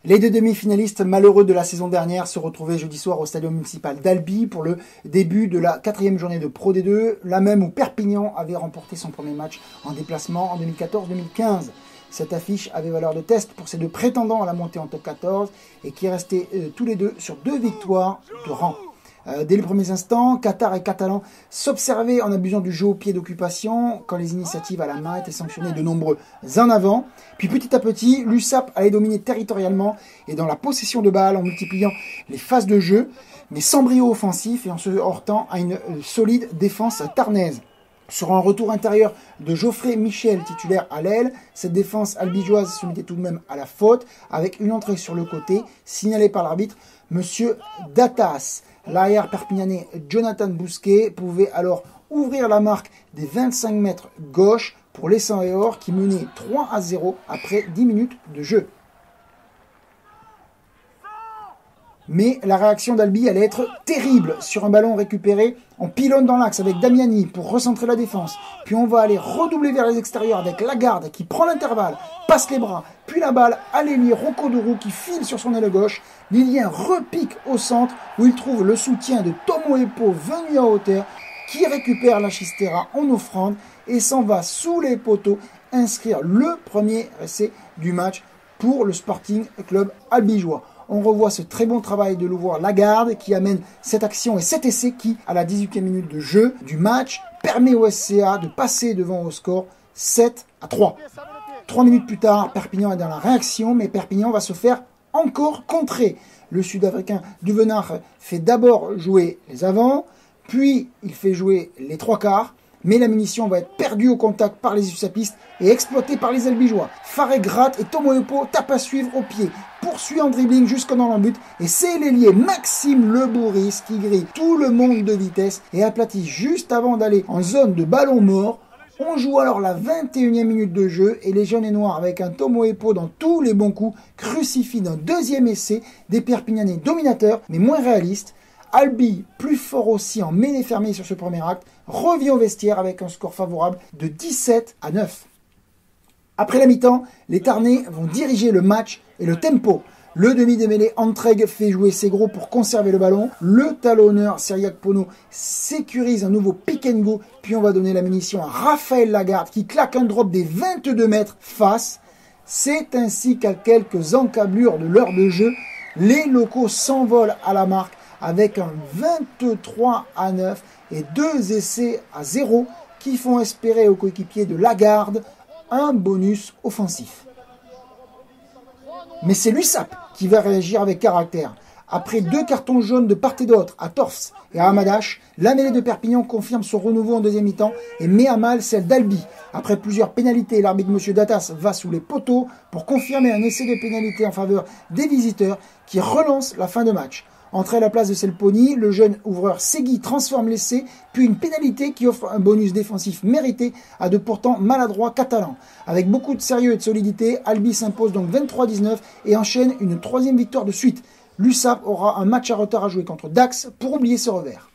Les deux demi-finalistes malheureux de la saison dernière se retrouvaient jeudi soir au stade municipal d'Albi pour le début de la 4e journée de Pro D2, la même où Perpignan avait remporté son premier match en déplacement en 2014-2015. Cette affiche avait valeur de test pour ces deux prétendants à la montée en top 14 et qui restaient tous les deux sur 2 victoires de rang. Dès les premiers instants, Qatar et Catalans s'observaient en abusant du jeu au pied d'occupation quand les initiatives à la main étaient sanctionnées de nombreux en avant. Puis petit à petit, l'USAP allait dominer territorialement et dans la possession de balles en multipliant les phases de jeu, mais sans brio offensif et en se heurtant à une solide défense tarnaise. Sur un retour intérieur de Geoffrey Michel, titulaire à l'aile, cette défense albigeoise se mettait tout de même à la faute, avec une entrée sur le côté, signalée par l'arbitre, Monsieur Datas. L'arrière perpignanais Jonathan Bousquet pouvait alors ouvrir la marque des 25 mètres gauche pour les 100 et or qui menaient 3-0 après 10 minutes de jeu. Mais la réaction d'Albi allait être terrible sur un ballon récupéré. On pilonne dans l'axe avec Damiani pour recentrer la défense. Puis on va aller redoubler vers les extérieurs avec Lagarde qui prend l'intervalle, passe les bras. Puis la balle à l'ailier Rocco Dourou qui file sur son aile gauche. Lilien repique au centre où il trouve le soutien de Tomo Epo venu à hauteur qui récupère la Chistera en offrande et s'en va sous les poteaux inscrire le premier essai du match pour le Sporting Club albigeois. On revoit ce très bon travail de l'ouvroir Lagarde qui amène cette action et cet essai qui, à la 18e minute de jeu du match, permet au SCA de passer devant au score 7-3. 3 minutes plus tard, Perpignan est dans la réaction, mais Perpignan va se faire encore contrer. Le Sud-Africain Duvenard fait d'abord jouer les avants, puis il fait jouer les 3 quarts, mais la munition va être perdue au contact par les USAPistes et exploitée par les albigeois. Faré gratte et Tomo Epo tape à suivre au pied, poursuit en dribbling jusque dans l'embut et c'est l'ailier Maxime Lebouris qui grille tout le monde de vitesse et aplatit juste avant d'aller en zone de ballon mort. On joue alors la 21e minute de jeu et les jaunes et noirs avec un Tomo Epo dans tous les bons coups crucifient d'un deuxième essai des Perpignanais dominateurs mais moins réalistes. Albi, plus fort aussi en mêlée fermée sur ce premier acte, revient au vestiaire avec un score favorable de 17-9. Après la mi-temps, les Tarnais vont diriger le match et le tempo. Le demi-démêlé Antreg fait jouer ses gros pour conserver le ballon. Le talonneur Cyriac Pono sécurise un nouveau pick and go. Puis on va donner la munition à Raphaël Lagarde qui claque un drop des 22 mètres face. C'est ainsi qu'à quelques encablures de l'heure de jeu, les locaux s'envolent à la marque avec un 23-9 et 2 essais à 0 qui font espérer aux coéquipiers de Lagarde un bonus offensif. Mais c'est l'USAP qui va réagir avec caractère. Après 2 cartons jaunes de part et d'autre à Torfs et à Hamadash, la mêlée de Perpignan confirme son renouveau en deuxième mi-temps et met à mal celle d'Albi. Après plusieurs pénalités, l'arbitre M. Datas va sous les poteaux pour confirmer un essai de pénalité en faveur des visiteurs qui relance la fin de match. Entré à la place de Selponi, le jeune ouvreur Segui transforme l'essai, puis une pénalité qui offre un bonus défensif mérité à de pourtant maladroits catalans. Avec beaucoup de sérieux et de solidité, Albi s'impose donc 23-19 et enchaîne une 3e victoire de suite. L'USAP aura un match à retard à jouer contre Dax pour oublier ce revers.